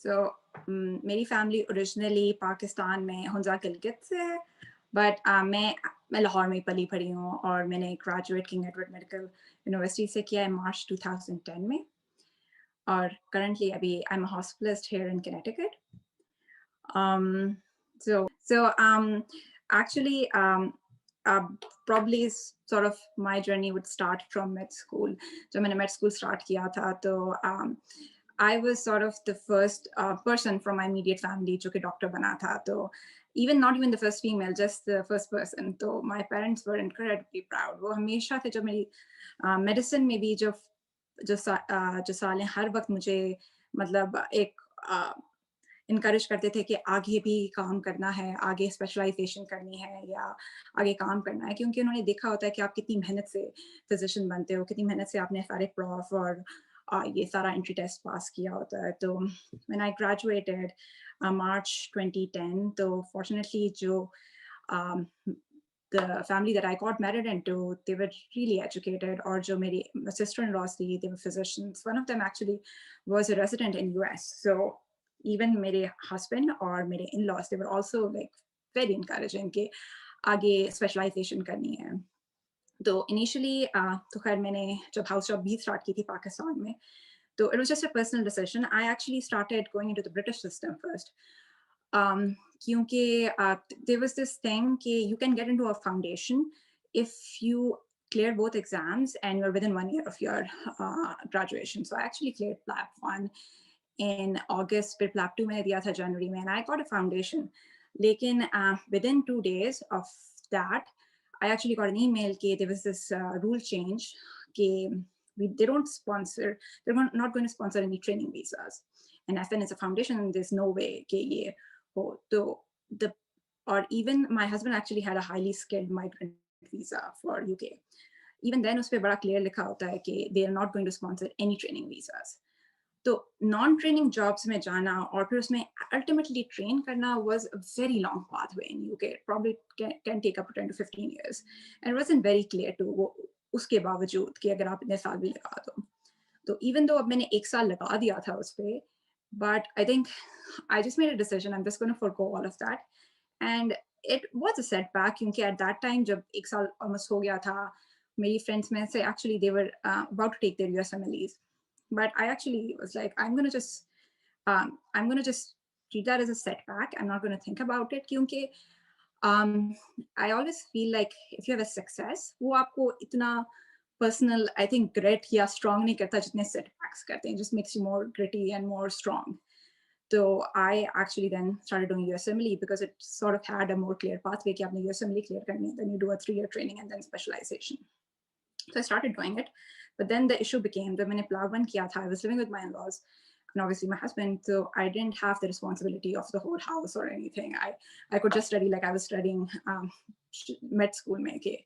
So मेरी family originally Pakistan में हुंजा गिलगित से है, बट मैं लाहौर में पली पढ़ी हूँ और मैंने graduate king Edward medical university से किया है मार्च 2010 में, और करंटली अभी I am a हॉस्पिटलिस्ट here in Connecticut. So actually, probably sort of my journey would start from med school. So मैंने med school start किया था, तो I was sort of the first person from my immediate family जो कि doctor बना था. तो not even the first female, just the first person. तो my parents were incredibly proud. वो हमेशा थे, जब मेरी medicine में भी जो सालें हर वक्त मुझे मतलब एक इनकरेज करते थे कि आगे भी काम करना है, आगे स्पेशलाइजेशन करनी है या आगे काम करना है, क्योंकि उन्होंने देखा होता है कि आप कितनी मेहनत से फिजिशियन बनते हो, कितनी मेहनत से आपने सारे प्रॉफ और ये सारा एंट्री टेस्ट पास किया होता है. तो व्हेन आई ग्रेजुएटेड मार्च 2010, तो फॉर्चुनेटली जो the family that I got married into, they were really educated. Or jo meri sister-in-laws thi, they were physicians. One of them actually was a resident in US. So even mere husband or mere in-laws, they were also like very encouraging कि आगे specialization करनी है. तो initially तो खैर मैंने जब house job भी start की थी पाकिस्तान में, तो it was just a personal decision. I actually started going into the British system first. क्योंकि there was this thing कि you can get into a foundation if you clear both exams and you're within 1 year of your graduation. So I actually cleared PLAB 1 in August, फिर PLAB 2 मैंने दिया था January में, and I got a foundation. लेकिन within 2 days of that, I actually got an email कि there was this rule change कि they're not going to sponsor any training visas. And FN is a foundation, there's no way कि ये हो. तो or even my husband actually had a highly skilled migrant visa for UK. Even then उस पे बड़ा clear लिखा होता है कि they are not going to sponsor any training visas. तो non-training jobs में जाना और फिर उसमें ultimately train करना was a very long pathway in UK. It probably can take up to 10 to 15 years. And it wasn't very clear to वो उसके बावजूद कि अगर आप इतने साल भी लगा दो. तो even though अब मैंने 1 साल लगा दिया था उस पे, but I think I just made a decision. I'm just going to forgo all of that. And it was a setback क्योंकि at that time जब 1 साल almost हो गया था, मेरी friends में से actually they were about to take their USMLEs. But I actually was like, I'm going to just treat that as a setback. I'm not going to think about it क्योंकि I always feel like if you have a success, वो आपको इतना personal, I think, grit या strong नहीं करता जितने setbacks करते हैं. It just makes you more gritty and more strong. So I actually then started doing USMLE because it sort of had a more clear pathway कि आपने USMLE clear करनी है, then you do a 3-year training and then specialization. So I started doing it, but then the issue became that when I PLAB 1 kiya tha, I was living with my in-laws and obviously my husband, so I didn't have the responsibility of the whole house or anything. I could just study like I was studying med school में कि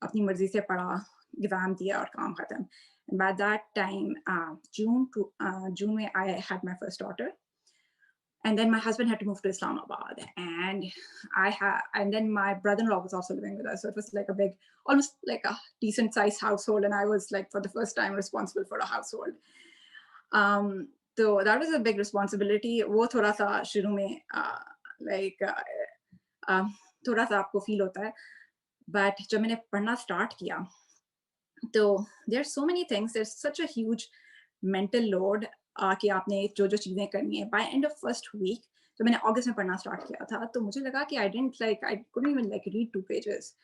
अपनी मर्जी से पढ़ा, exam दिया और काम खत्म. And by that time, June में I had my first daughter. And then my husband had to move to Islamabad, and then my brother-in-law was also living with us. So it was like almost like a decent sized household. And I was like, for the first time, responsible for a household. So that was a big responsibility. वो थोड़ा सा शुरू में थोड़ा सा आपको feel होता है. But जब मैंने पढ़ना start किया, तो there's so many things. There's such a huge mental load कि आपने जो चीजें करनी है. By end of first week, जब मैंने अगस्त में पढ़ना स्टार्ट किया था, तो मुझे लगा कि I couldn't even like read 2 pages.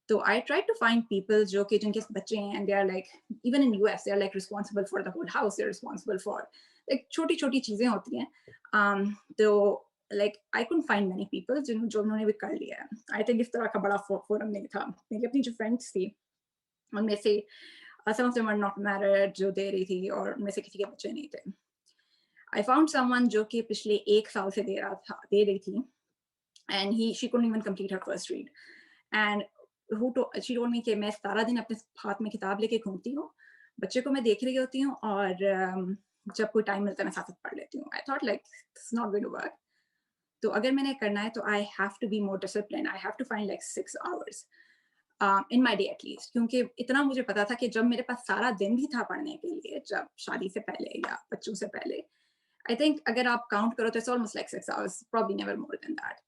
So I tried to find people जो कि जिनके बच्चे हैं, and they are like, even in US, they are like responsible for the whole house. They're responsible for like छोटी-छोटी चीजें होती हैं. तो like I couldn't find many people जो उन्होंने भी कर लिया है. I think इस तरह का बड़ा फोरम नहीं था. मेरी अपनी जो friends थी, उनमें से some of them were not married जो दे रही थी, और उनमें से किसी के बच्चे नहीं थे. I found someone जो कि पिछले 1 साल से दे रही थी, and she couldn't even complete her first read. And she told me कि मैं सारा दिन अपने हाथ में किताब लेके घूमती हूँ, बच्चे को मैं देख रही होती हूँ, और जब कोई टाइम मिलता है मैं साथ पढ़ लेती हूँ. I thought like this is not going to work. तो अगर मैंने करना है तो I have to be more disciplined. I have to find like 6 hours. In my day at least, क्योंकि इतना मुझे पता था कि जब मेरे पास सारा दिन भी था पढ़ने के लिए, जब शादी से पहले या बच्चों से पहले, I think अगर आप count करो तो it's almost like 6 hours, probably never more than that.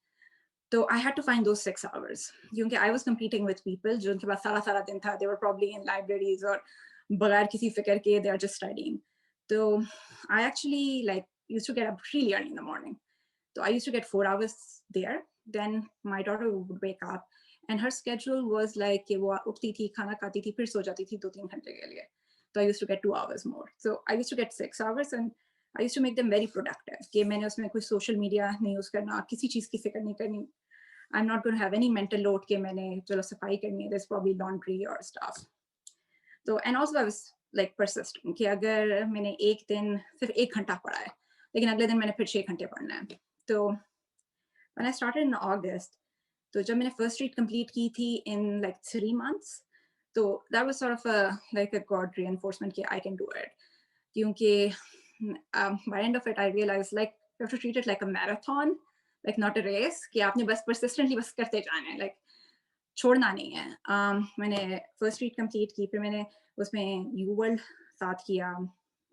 So I had to find those 6 hours. क्योंकि I was competing with people जो उनके पास सारा दिन था. They were probably in libraries or बगैर किसी फिक्र के they are just studying. So I actually like used to get up really early in the morning. So I used to get 4 hours there. Then my daughter would wake up and her schedule was like कि वो उठती थी, खाना खाती थी, फिर सो जाती थी 2-3 घंटे के लिए. So I used to get 2 hours more. So I used to get 6 hours and I used to make them very productive. कि मैंने उसमें कोई social media नहीं use करना, किसी चीज़ की फिक्र नहीं करनी. I'm not going to have any mental load कि मैंने चलो सफाई करनी है. There's probably laundry or stuff. So and also I was like persistent कि अगर मैंने एक दिन सिर्फ 1 घंटा पढ़ा है, लेकिन अगले दिन मैंने फिर 6 घंटे पढ़ना है. तो when I started in August, तो जब मैंने first read complete की थी in like 3 months, so that was sort of like a God reinforcement कि I can do it. क्योंकि by end of it I realized like you have to treat it like a marathon, like not a race. कि आपने बस persistently बस करते जाना है, like छोड़ना नहीं है. मैंने first read complete की, फिर मैंने उसमें U World साथ किया.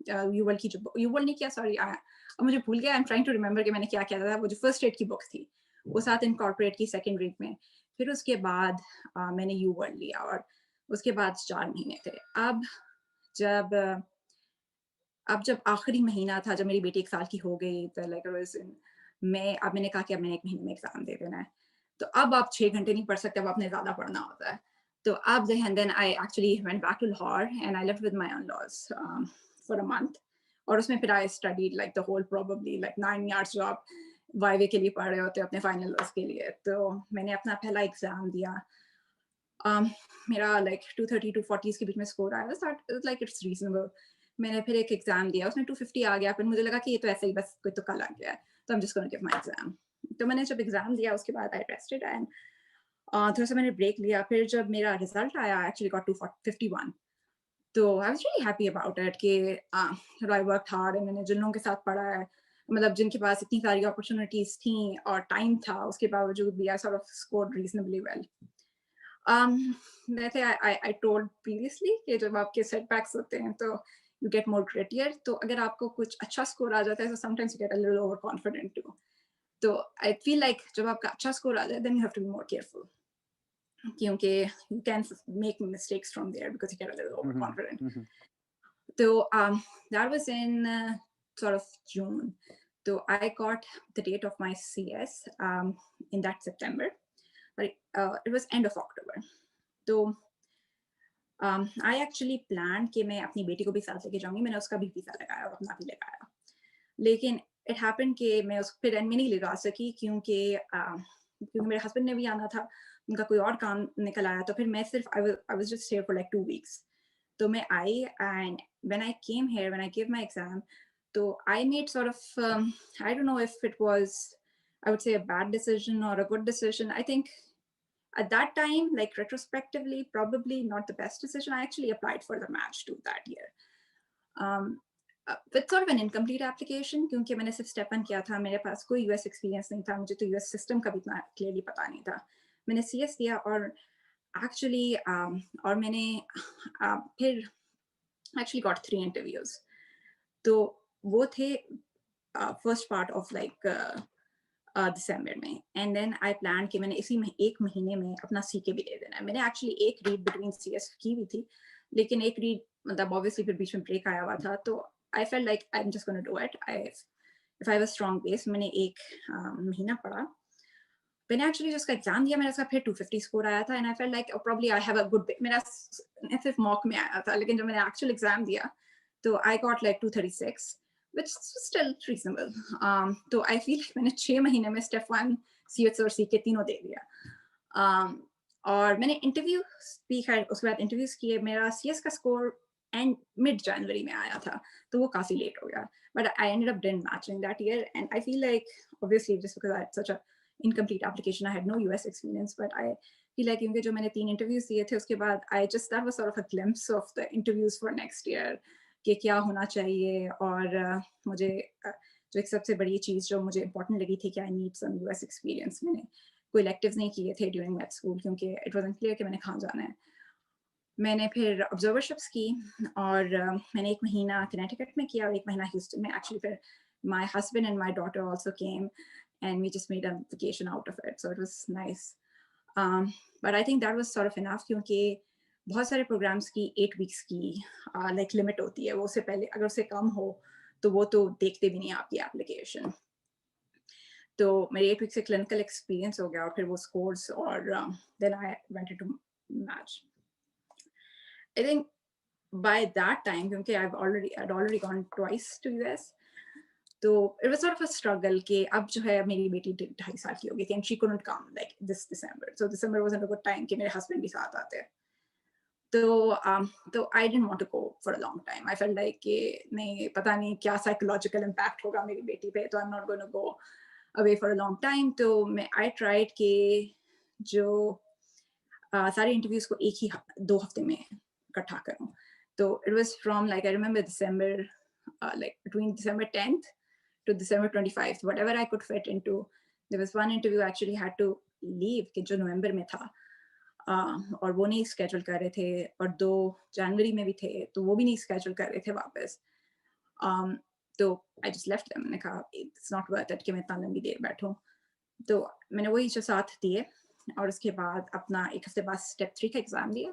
U World की जो U World नहीं किया, sorry, अब मुझे भूल गया. I'm trying to remember कि मैंने क्या किया था. वो जो first read की book थी, वो साथ incorporate की second read में. फिर उसके बाद मैंने U World लिया और उसके बाद 4 महीने थे. अब जब आखिरी महीना था, जब मेरी बेटी 1 साल की हो गई, तो लाइक अब मैंने कहा कि अब मैंने 1 महीने में एग्जाम दे देना है. तो अब आप 6 घंटे नहीं पढ़ सकते, अब आपने ज़्यादा पढ़ना होता है. तो अब and then I actually went back to Lahore and I lived with my in-laws for a month. और उसमें फिर I studied like the whole probably like 9 years जो आप वाइवे के लिए पढ़ रहे होते हैं अपने फाइनल्स के लिए. तो मैंने अपना पहला एग्जाम दिया. मेरा like 230 to 40 के बीच में स्कोर आया. Like it's reasonable. मैंने फिर एक एग्जाम दिया, उसमें 250 आ गया. फिर मुझे लगा कि ये तो ऐसे ही बस कोई तुक्का लग गया है, तो I'm just going to give my exam. तो मैंने जब एग्जाम दिया उसके बाद I rested and थोड़ा सा मैंने ब्रेक लिया. फिर जब मेरा रिजल्ट आया, I actually got 251. तो I was really happy about it कि I worked hard and मैंने जिन लोगों के साथ पढ़ा है, मतलब जिनके पास इतनी सारी अपॉर्चुनिटीज थी और टाइम था, उसके बावजूद भी I sort of scored reasonably well. वैसे I told previously कि जब आपके setbacks होते हैं तो you get more grittier. तो अगर आपको कुछ अच्छा स्कोर आ जाता है, so sometimes you get a little overconfident too. तो I feel like जब आपका अच्छा स्कोर आ जाए, then you have to be more careful. क्योंकि you can make mistakes from there because you get a little overconfident. So that was in sort of June. So I got the date of my CS in that September, but it was end of October. So I actually planned कि मैं अपनी बेटी को भी साथ लेके जाऊंगी. मैंने उसका भी वीजा लगाया और अपना भी लगाया. लेकिन it happened कि मैं उसको फिर में नहीं लगा सकी क्योंकि मेरे हस्बैंड ने भी आना था, उनका कोई और काम निकल आया. तो फिर मैं सिर्फ I was just here for like 2 weeks. तो मैं आई and when I came here, when I gave my exam, so I made sort of I don't know if it was, I would say, a bad decision or a good decision. I think at that time, like retrospectively, probably not the best decision. I actually applied for the match too that year. With sort of an incomplete application क्योंकि मैंने सिर्फ step 1 किया था, मेरे पास कोई US experience नहीं था, मुझे तो US system का भी इतना clearly पता नहीं था. मैंने CS दिया और actually और मैंने फिर actually got 3 interviews. तो वो थे first part of like December में. And then I planned कि मैंने इसी में 1 महीने में अपना CK भी दे देना है. मैंने actually एक read between CS की भी थी, लेकिन एक read मतलब obviously फिर बीच में break आया हुआ था. तो I felt like I'm just going to do it. If I have a strong base, मैंने 1 महीना पढ़ा. मैंने actually जिसका एग्जाम दिया, मेरा उसका फिर 250 स्कोर आया था. And I felt like probably I have a good base. मेरा सिर्फ मॉक में आया था, लेकिन जब मैंने actual एग्जाम दिया तो I got like 236, which is still reasonable. तो I feel like मैंने 6 महीने में step 1 CS और CK तीनों दे दिया. और मैंने इंटरव्यू भी खैर उसके बाद इंटरव्यूज किए. मेरा CS का स्कोर एंड मिड जनवरी में आया था, तो वो काफी लेट हो गया. But I ended up didn't matching that year, and I feel like obviously just because I had such a incomplete application, I had no US experience, but I feel like क्योंकि जो मैंने 3 interviews दिए थे उसके बाद that was sort of a glimpse of the interviews for next year कि क्या होना चाहिए. और मुझे जो एक सबसे बड़ी चीज़ जो मुझे important लगी थी कि I need some US experience. मैंने कोई electives नहीं किए थे during med school क्योंकि it wasn't clear कि मैंने कहाँ जाना है. मैंने फिर ऑब्जर्वरशिप्स की और मैंने 1 महीना कनेटिकट में किया और 1 महीना ह्यूस्टन में. एक्चुअली फिर my husband and my daughter also came, and we just made a vacation out of it. So it was nice. But I think that was sort of enough, क्योंकि बहुत सारे programs की 8 weeks की like limit होती है, वो उससे पहले अगर उससे कम हो तो वो तो देखते भी नहीं आपकी application. तो मेरे 8 weeks से clinical experience हो गया, और फिर वो scores, और then I went into match. I think by that time, क्योंकि I'd already gone twice to US, तो it was sort of a struggle कि अब जो है मेरी बेटी 2.5 साल की हो गई थी, and she couldn't come like this December. So December wasn't a good time कि मेरे husband भी साथ आते. तो I didn't want to go for a long time. I felt like कि नहीं, पता नहीं क्या psychological impact होगा मेरी बेटी पे, तो I'm not going to go away for a long time. तो I tried कि जो सारे interviews को एक ही 2 हफ्ते में इकट्ठा करूं. So it was from, like, I remember December, like between December 10th to December 25th, whatever I could fit into. There was one interview I actually had to leave, कि जो November में था, और वो नहीं schedule कर रहे थे, और 2 January में भी थे, तो वो भी नहीं schedule कर रहे थे वापस. तो I just left them. मैंने कहा it's not worth it कि मैं इतना लंबी देर बैठूं. तो मैंने वही जो साथ दिए, और उसके बाद अपना 1 हफ्ते बाद step 3 का एग्जाम दिया,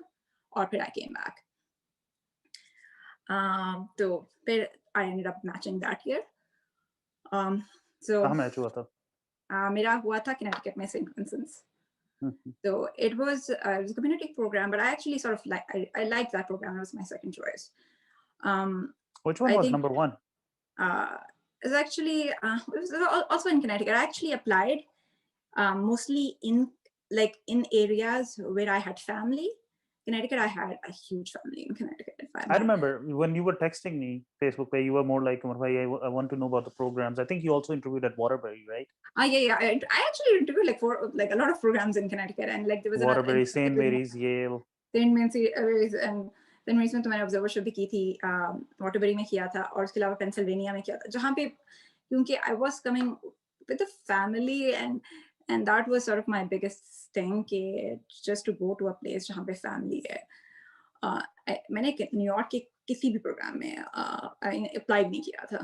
और फिर I came back. तो फिर I ended up matching that year. So कहाँ मैच हुआ था? मेरा हुआ था Connecticut में St. Vincent's. So it was a community program, but I actually sort of I liked that program. It was my second choice. Which one was number 1? It was actually it was also in Connecticut. I actually applied mostly in areas where I had family. Connecticut, I had a huge family in Connecticut. I remember when you were texting me Facebook page, you were more like, I want to know about the programs. I think you also interviewed at Waterbury, right? Yeah. I actually interviewed like a lot of programs in Connecticut, and like there was Waterbury, St. Mary's, Yale. St. Mary's and St. Mary's में तो मैंने observership भी की थी, Waterbury में किया था, और उसके अलावा पेंसिल्वेनिया में किया था, जहाँ पे क्योंकि I was coming with a family, and that was sort of my biggest thing, कि just to go to a place जहाँ पे family है. मैंने न्यूयॉर्क के किसी भी प्रोग्राम में अप्लाई नहीं किया था,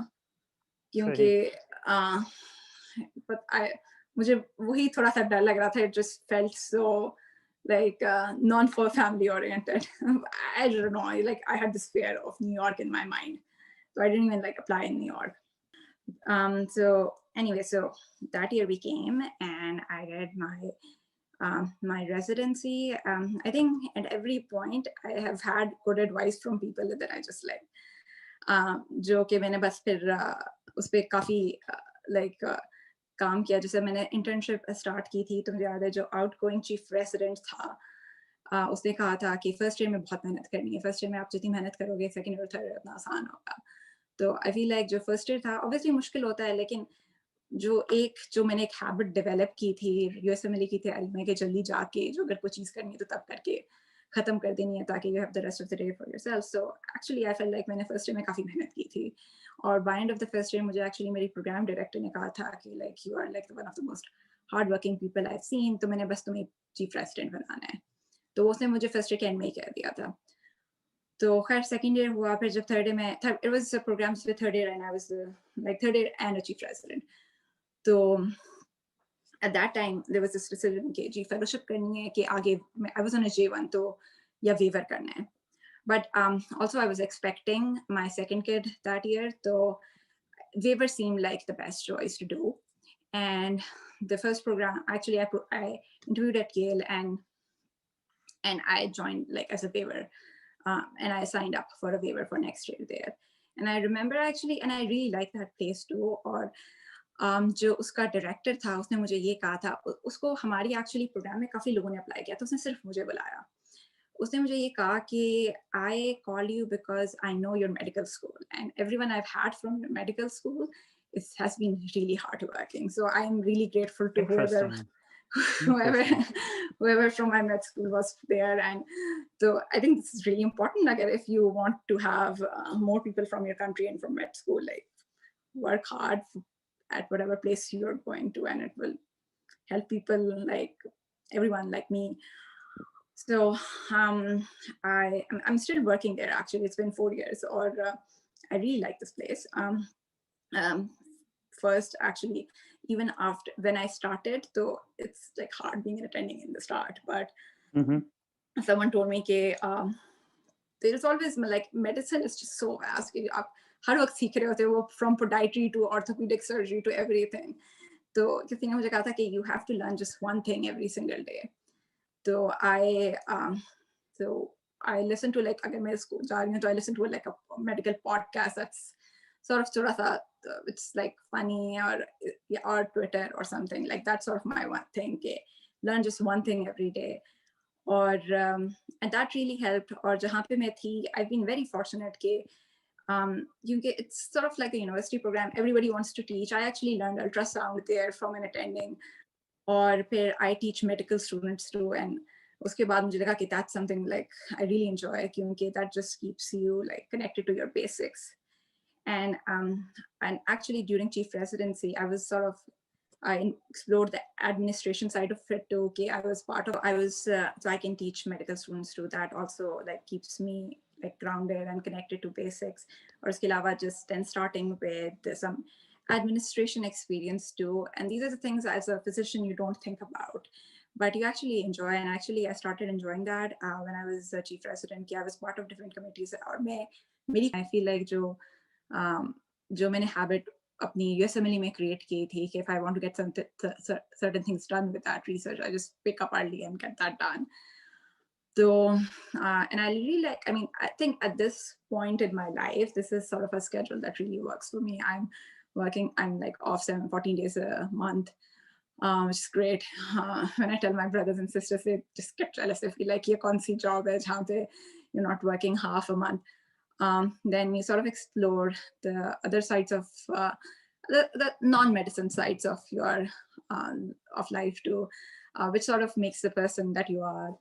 क्योंकि मुझे वही थोड़ा सा डर लग रहा था. It just felt so like non for family oriented. I don't know, like I had this fear of New York in my mind, so I didn't even like apply in New York. So anyway, so that year we came, and I did my residency. I think at every point I have had good advice from people that I just like, जो कि मैंने बस फिर उस पर काफ़ी like काम किया. जैसे मैंने इंटर्नशिप स्टार्ट की थी, तो मुझे याद है जो आउटगोइंग चीफ रेसिडेंट था, उसने कहा था कि फर्स्ट ईयर में बहुत मेहनत करनी है, फर्स्ट ईयर में आप जितनी मेहनत करोगे सेकंड ईयर थर्ड ईयर उतना आसान होगा. तो आई फील लाइक जो फर्स्ट ईयर था ऑब्वियसली मुश्किल होता है, लेकिन जो मैंने एक हैबिट डेवलप की थी, यूएसएमएल की तैयारी में, कि जल्दी जाके जो अगर कोई चीज़ करनी है तो तब करके ख़त्म कर देनी है, ताकि you have the rest of the day for yourself. So actually I feel like मैंने फर्स्ट ईयर में काफ़ी मेहनत की थी, और by end of the first year मुझे एक्चुअली मेरी प्रोग्राम डायरेक्टर ने कहा था कि like you are like one of the most hard working people I have seen, तो मैंने बस तुम्हें चीफ रेसिडेंट बनाना है. तो उसने मुझे फर्स्ट ईयर के एंड में ही कह दिया था. तो खैर सेकंड ईयर हुआ, फिर जब थर्ड ईयर में it was programmes with third year, and I was like third year and a chief resident. तो at that time there was this decision कि जी फेलोशिप करनी है कि आगे I was on a J1, तो या waiver करना है. But also I was expecting my second kid that year, so waiver seemed like the best choice to do. And the first program, actually I interviewed at Yale, and I joined like as a waiver, and I signed up for a waiver for next year there. And I remember actually, and I really liked that place too. और जो उसका director था उसने मुझे ये कहा था, उसको हमारी एक्चुअली प्रोग्राम में काफ़ी लोगों ने अप्लाई किया, तो उसने सिर्फ मुझे बुलाया. उसने मुझे ये कहा कि I call you because I know your medical school, and everyone I have had from your medical school it has been really hard working. So I am really grateful to whoever from my med school was there. And so I think this is really important. Like if you want to have more people from your country and from med school, like work hard at whatever place you're going to, and it will help people like everyone like me. So I'm still working there actually. It's been 4 years, or I really like this place. first, actually, even after when I started, though it's like hard being an attending in the start, but Mm-hmm. someone told me that there is always like medicine is just so vast. हर वक्त सीख रहे होते हो, from podiatry to orthopedic surgery to everything. तो किसी ने मुझे कहा था कि you have to learn just one thing every single day. So I listen to, like, अगर मैं इसको जा रही हूँ तो I listen to like a medical podcast that's sort of थोड़ा सा it's like funny, or Twitter or something like that, sort of my one thing कि learn just one thing every day. Or and that really helped. Or जहाँ पे मैं थी, I've been very fortunate कि it's sort of like a university program. Everybody wants to teach. I actually learned ultrasound there from an attending. Or फिर I teach medical students too, and उसके बाद मुझे लगा कि that's something like I really enjoy, क्योंकि that just keeps you like connected to your basics. And actually during chief residency, I was sort of I explored the administration side of it too. Okay, so I can teach medical students too. That also like keeps me like grounded and connected to basics. Or उसके अलावा just then starting with some administration experience too. And these are the things as a physician you don't think about, but you actually enjoy. And actually I started enjoying that when I was a chief resident. I was part of different committees. और I feel like जो मैंने habit अपनी USMLE में create की थी कि if I want to get certain things done with that research, I just pick up early and get that done. So, and I really like, I mean, I think at this point in my life, this is sort of a schedule that really works for me. I'm like off 14 days a month, which is great. When I tell my brothers and sisters, they just get jealous. They feel like, ये कौन सी job है जहाँ पे you're not working half a month. Then you sort of explore the other sides of the non-medicine sides of your of life too, which sort of makes the person that you are.